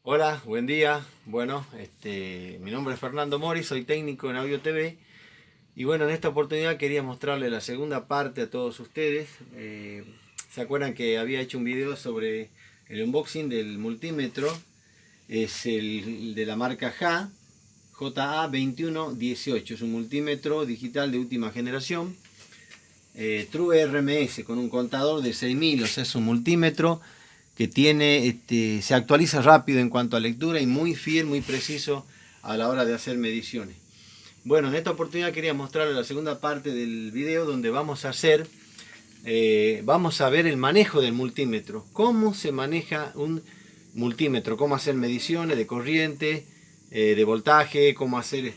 Hola, buen día. Bueno, mi nombre es Fernando Mori, soy técnico en Audio TV. Y bueno, en esta oportunidad quería mostrarle la segunda parte a todos ustedes. ¿Se acuerdan que había hecho un video sobre el unboxing del multímetro? Es el de la marca JA2118. Es un multímetro digital de última generación. True RMS con un contador de 6000, o sea, es un multímetro que tiene, se actualiza rápido en cuanto a lectura y muy fiel, muy preciso a la hora de hacer mediciones. Bueno, en esta oportunidad quería mostrarles la segunda parte del video donde vamos a ver el manejo del multímetro. Cómo se maneja un multímetro, cómo hacer mediciones de corriente, de voltaje, cómo hacer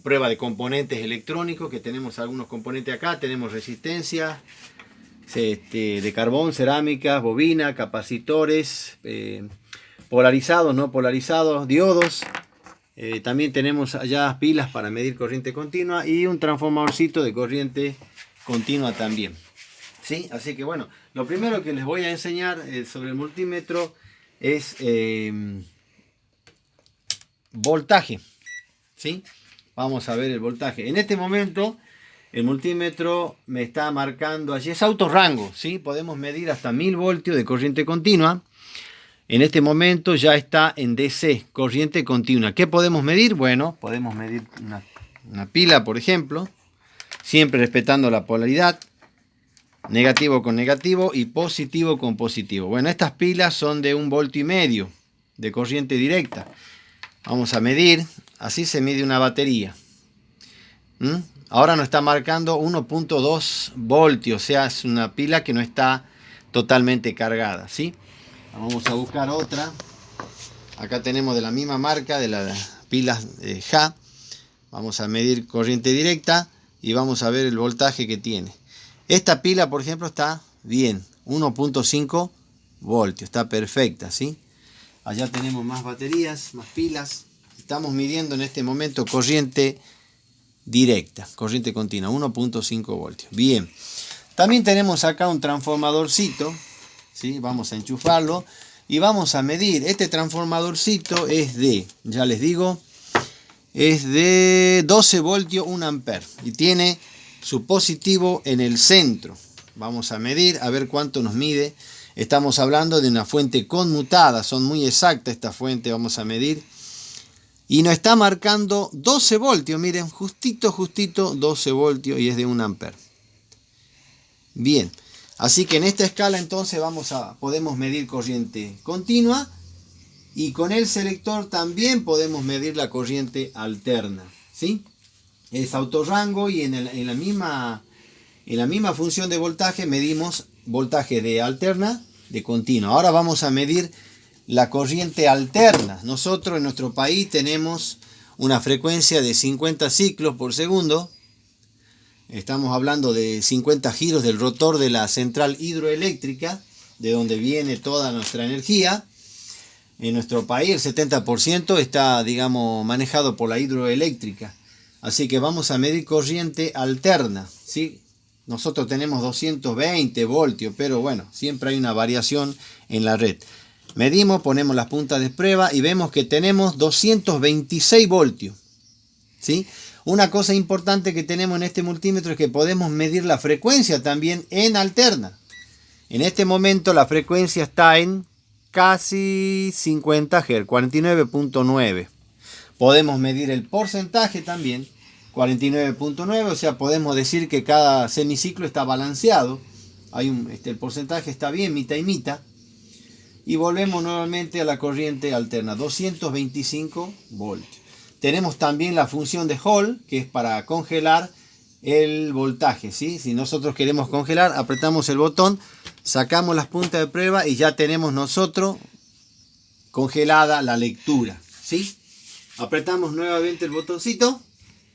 prueba de componentes electrónicos, que tenemos algunos componentes acá, tenemos resistencia, de carbón, cerámica, bobina, capacitores, polarizados, no polarizados, diodos. También tenemos allá pilas para medir corriente continua y un transformadorcito de corriente continua también. ¿Sí? Así que bueno, lo primero que les voy a enseñar sobre el multímetro es voltaje. ¿Sí? Vamos a ver el voltaje. En este momento el multímetro me está marcando allí, es autorrango, ¿sí? Podemos medir hasta 1000 voltios de corriente continua. En este momento ya está en DC, corriente continua. ¿Qué podemos medir? Bueno, podemos medir una pila, por ejemplo, siempre respetando la polaridad, negativo con negativo y positivo con positivo. Bueno, estas pilas son de 1,5 voltios de corriente directa. Vamos a medir, así se mide una batería. Ahora nos está marcando 1,2 voltios, o sea, es una pila que no está totalmente cargada, ¿sí? Vamos a buscar otra. Acá tenemos de la misma marca, de las pilas JA. Vamos a medir corriente directa y vamos a ver el voltaje que tiene. Esta pila, por ejemplo, está bien, 1,5 voltios, está perfecta, ¿sí? Allá tenemos más baterías, más pilas. Estamos midiendo en este momento corriente directa, corriente continua, 1,5 voltios. Bien, también tenemos acá un transformadorcito, ¿sí? Vamos a enchufarlo y vamos a medir. Este transformadorcito es de, ya les digo, es de 12 voltios, 1 ampere y tiene su positivo en el centro. Vamos a medir, a ver cuánto nos mide. Estamos hablando de una fuente conmutada, son muy exactas esta fuente, vamos a medir. Y nos está marcando 12 voltios, miren, justito 12 voltios y es de 1 ampere. Bien, así que en esta escala entonces podemos medir corriente continua y con el selector también podemos medir la corriente alterna, ¿sí? Es autorrango y en la misma función de voltaje medimos voltaje de alterna, de continua. Ahora vamos a medir la corriente alterna. Nosotros en nuestro país tenemos una frecuencia de 50 ciclos por segundo. Estamos hablando de 50 giros del rotor de la central hidroeléctrica, de donde viene toda nuestra energía. En nuestro país el 70% está, digamos, manejado por la hidroeléctrica. Así que vamos a medir corriente alterna, ¿sí? Nosotros tenemos 220 voltios, pero bueno, siempre hay una variación en la red. Medimos, ponemos las puntas de prueba y vemos que tenemos 226 voltios. ¿Sí? Una cosa importante que tenemos en este multímetro es que podemos medir la frecuencia también en alterna. En este momento la frecuencia está en casi 50 Hz, 49.9. Podemos medir el porcentaje también, 49.9, o sea, podemos decir que cada semiciclo está balanceado. El porcentaje está bien, mitad y mitad. Y volvemos nuevamente a la corriente alterna, 225 voltios. Tenemos también la función de Hall, que es para congelar el voltaje, ¿sí? Si nosotros queremos congelar, apretamos el botón, sacamos las puntas de prueba y ya tenemos nosotros congelada la lectura, ¿sí? Apretamos nuevamente el botoncito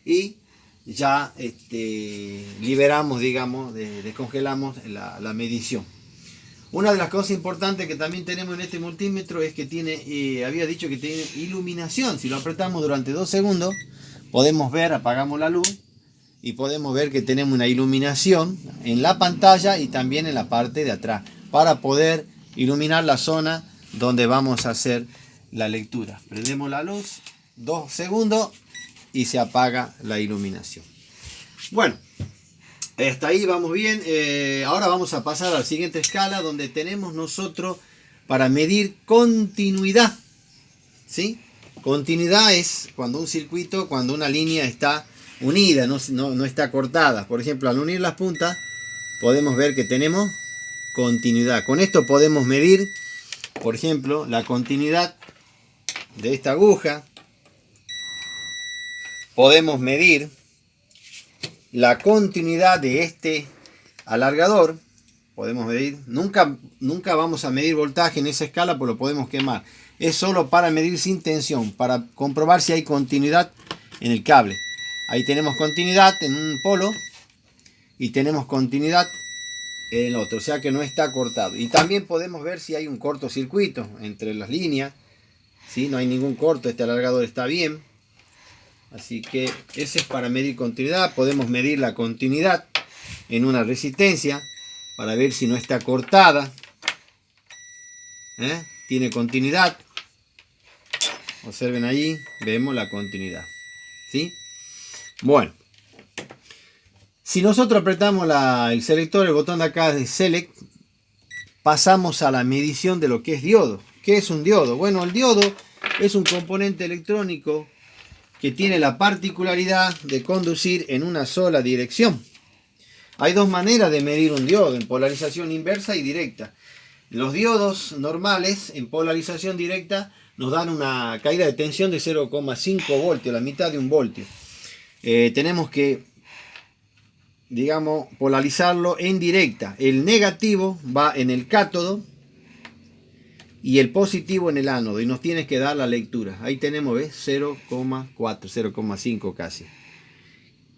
y ya liberamos, digamos, descongelamos la medición. Una de las cosas importantes que también tenemos en este multímetro es que tiene, había dicho que tiene iluminación. Si lo apretamos durante 2 segundos, podemos ver, apagamos la luz y podemos ver que tenemos una iluminación en la pantalla y también en la parte de atrás para poder iluminar la zona donde vamos a hacer la lectura. Prendemos la luz, 2 segundos y se apaga la iluminación. Bueno, hasta ahí vamos bien. Ahora vamos a pasar a la siguiente escala, donde tenemos nosotros para medir continuidad, ¿sí? Continuidad es cuando un circuito, cuando una línea está unida, no está cortada. Por ejemplo, al unir las puntas podemos ver que tenemos continuidad. Con esto podemos medir, por ejemplo, la continuidad de esta aguja. Podemos medir la continuidad de este alargador. Podemos medir, nunca vamos a medir voltaje en esa escala, pues lo podemos quemar. Es solo para medir sin tensión, para comprobar si hay continuidad en el cable. Ahí tenemos continuidad en un polo y tenemos continuidad en el otro, o sea que no está cortado. Y también podemos ver si hay un cortocircuito entre las líneas. ¿Sí? No hay ningún corto, este alargador está bien. Así que ese es para medir continuidad. Podemos medir la continuidad en una resistencia para ver si no está cortada. Tiene continuidad. Observen ahí, vemos la continuidad. ¿Sí? Bueno, si nosotros apretamos el selector, el botón de acá de Select, pasamos a la medición de lo que es diodo. ¿Qué es un diodo? Bueno, el diodo es un componente electrónico que tiene la particularidad de conducir en una sola dirección. Hay dos maneras de medir un diodo, en polarización inversa y directa. Los diodos normales en polarización directa nos dan una caída de tensión de 0,5 voltios, la mitad de un voltio. Tenemos que, digamos, polarizarlo en directa. El negativo va en el cátodo y el positivo en el ánodo, y nos tiene que dar la lectura. Ahí tenemos, ¿ves? 0,4, 0,5 casi.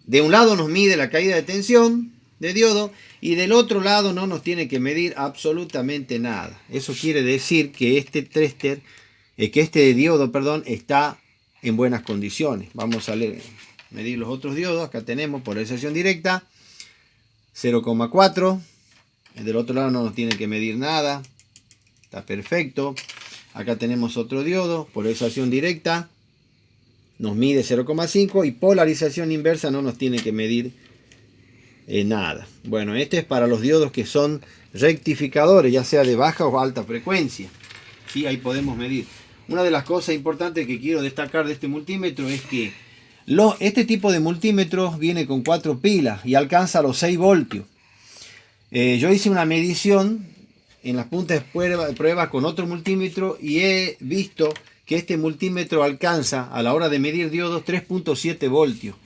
De un lado nos mide la caída de tensión de diodo y del otro lado no nos tiene que medir absolutamente nada. Eso quiere decir que este diodo, está en buenas condiciones. Vamos a medir los otros diodos. Acá tenemos polarización directa, 0,4. Del otro lado no nos tiene que medir nada. Está perfecto. Acá tenemos otro diodo, polarización directa, nos mide 0,5 y polarización inversa no nos tiene que medir nada. Bueno, este es para los diodos que son rectificadores, ya sea de baja o alta frecuencia. ¿Sí? Ahí podemos medir. Una de las cosas importantes que quiero destacar de este multímetro es que este tipo de multímetros viene con 4 pilas y alcanza los 6 voltios. Yo hice una medición en las puntas de prueba con otro multímetro y he visto que este multímetro alcanza a la hora de medir diodos 3.7 voltios.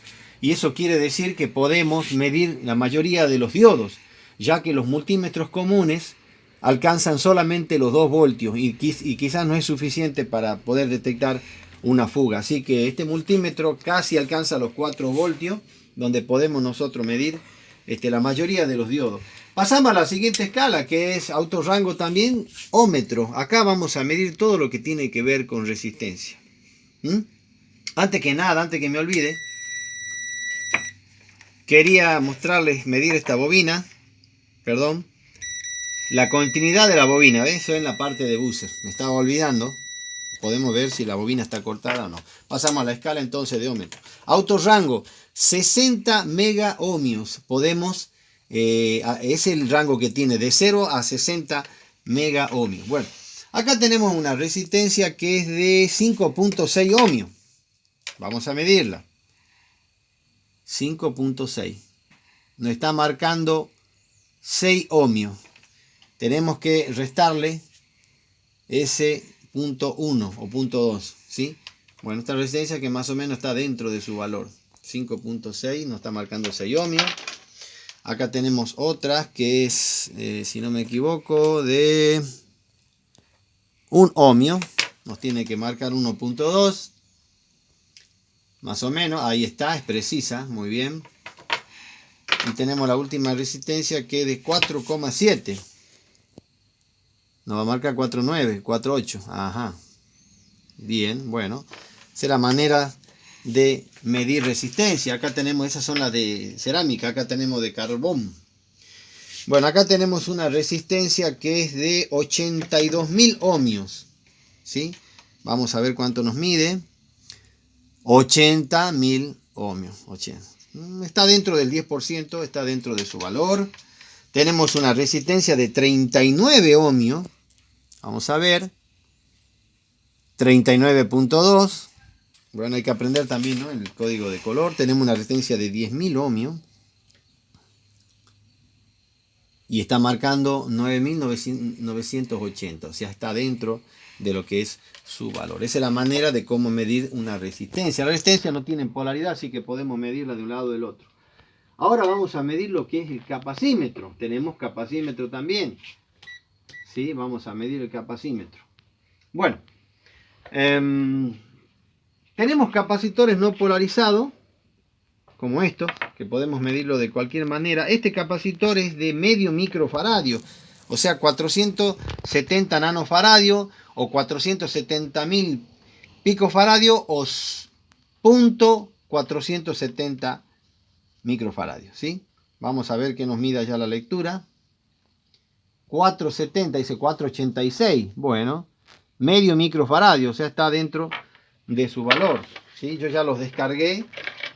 Y eso quiere decir que podemos medir la mayoría de los diodos, ya que los multímetros comunes alcanzan solamente los 2 voltios y quizás no es suficiente para poder detectar una fuga. Así que este multímetro casi alcanza los 4 voltios, donde podemos nosotros medir la mayoría de los diodos. Pasamos a la siguiente escala, que es autorrango también, ómetro. Acá vamos a medir todo lo que tiene que ver con resistencia. Antes que nada, antes que me olvide, quería mostrarles, medir esta bobina, la continuidad de la bobina, ¿ves? Eso es en la parte de buzzer, me estaba olvidando. Podemos ver si la bobina está cortada o no. Pasamos a la escala entonces de ómetro. Autorrango, 60 mega ohmios. Podemos, es el rango que tiene de 0 a 60 mega ohmios. Bueno, acá tenemos una resistencia que es de 5.6 ohmios. Vamos a medirla. 5.6. Nos está marcando 6 ohmios. Tenemos que restarle ese punto 1 o punto 2, ¿sí? Bueno, esta resistencia que más o menos está dentro de su valor. 5.6 nos está marcando 6 ohmios. Acá tenemos otras que es, si no me equivoco, de 1 ohmio. Nos tiene que marcar 1.2. Más o menos, ahí está, es precisa, muy bien. Y tenemos la última resistencia que es de 4,7. Nos va a marcar 4,9, 4,8. Ajá. Bien, bueno. Esa es la manera de medir resistencia. Acá tenemos, esas son las de cerámica, acá tenemos de carbón. Bueno, acá tenemos una resistencia que es de 82.000 ohmios. ¿Sí? Vamos a ver cuánto nos mide. 80.000 ohmios. 80. Está dentro del 10%, está dentro de su valor. Tenemos una resistencia de 39 ohmios. Vamos a ver. 39.2. Bueno, hay que aprender también, ¿no?, el código de color. Tenemos una resistencia de 10.000 ohmios. Y está marcando 9.980. O sea, está dentro de lo que es su valor. Esa es la manera de cómo medir una resistencia. La resistencia no tiene polaridad, así que podemos medirla de un lado o del otro. Ahora vamos a medir lo que es el capacímetro. Tenemos capacímetro también. ¿Sí? Vamos a medir el capacímetro. Bueno. Tenemos capacitores no polarizados, como estos, que podemos medirlo de cualquier manera. Este capacitor es de medio microfaradio, o sea, 470 nanofaradios o 470.000 picofaradios o .470 microfaradios, ¿sí? Vamos a ver que nos mida ya la lectura. 470, dice 486, bueno, medio microfaradio, o sea, está dentro de su valor, ¿sí? Yo ya los descargué.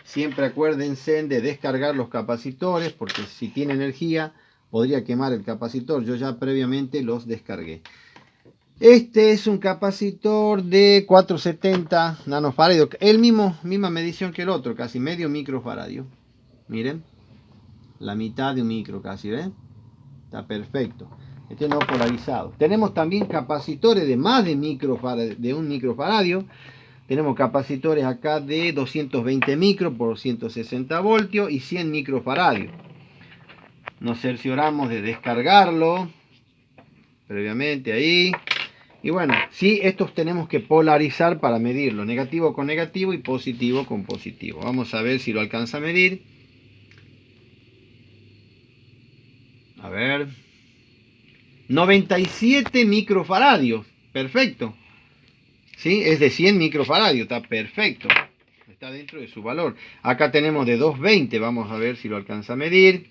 Siempre acuérdense de descargar los capacitores, porque si tiene energía podría quemar el capacitor. Yo ya previamente los descargué. Este es un capacitor de 470 nanofaradios, misma medición que el otro, casi medio microfaradio. Miren, la mitad de un micro casi, ¿ven? Está perfecto. Este no polarizado. Tenemos también capacitores de más de un microfaradio. Tenemos capacitores acá de 220 micro por 160 voltios y 100 microfaradios. Nos cercioramos de descargarlo previamente ahí. Y bueno, sí, estos tenemos que polarizar para medirlo. Negativo con negativo y positivo con positivo. Vamos a ver si lo alcanza a medir. A ver. 97 microfaradios. Perfecto. ¿Sí? Es de 100 microfaradios. Está perfecto. Está dentro de su valor. Acá tenemos de 220. Vamos a ver si lo alcanza a medir.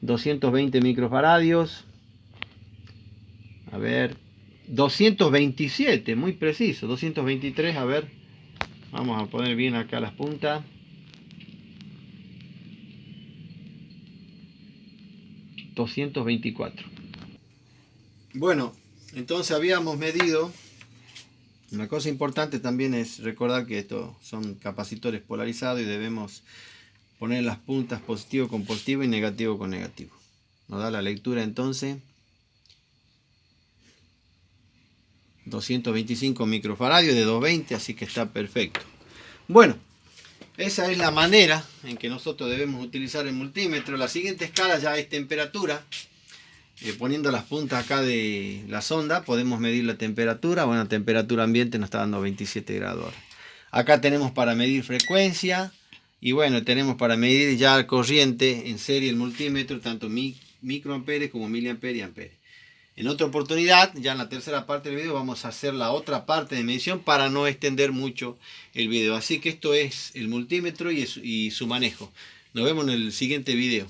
220 microfaradios. A ver. 227. Muy preciso. 223. A ver. Vamos a poner bien acá las puntas. 224. Bueno, entonces habíamos medido. Una cosa importante también es recordar que estos son capacitores polarizados y debemos poner las puntas positivo con positivo y negativo con negativo. Nos da la lectura entonces 225 microfaradios de 220, así que está perfecto. Bueno, esa es la manera en que nosotros debemos utilizar el multímetro. La siguiente escala ya es temperatura. Poniendo las puntas acá de la sonda podemos medir la temperatura. Bueno, temperatura ambiente nos está dando 27 grados ahora. Acá tenemos para medir frecuencia. Y bueno, tenemos para medir ya corriente en serie el multímetro, tanto microamperes como miliamperes y amperes. En otra oportunidad, ya en la tercera parte del video, vamos a hacer la otra parte de medición para no extender mucho el video. Así que esto es el multímetro y su manejo. Nos vemos en el siguiente video.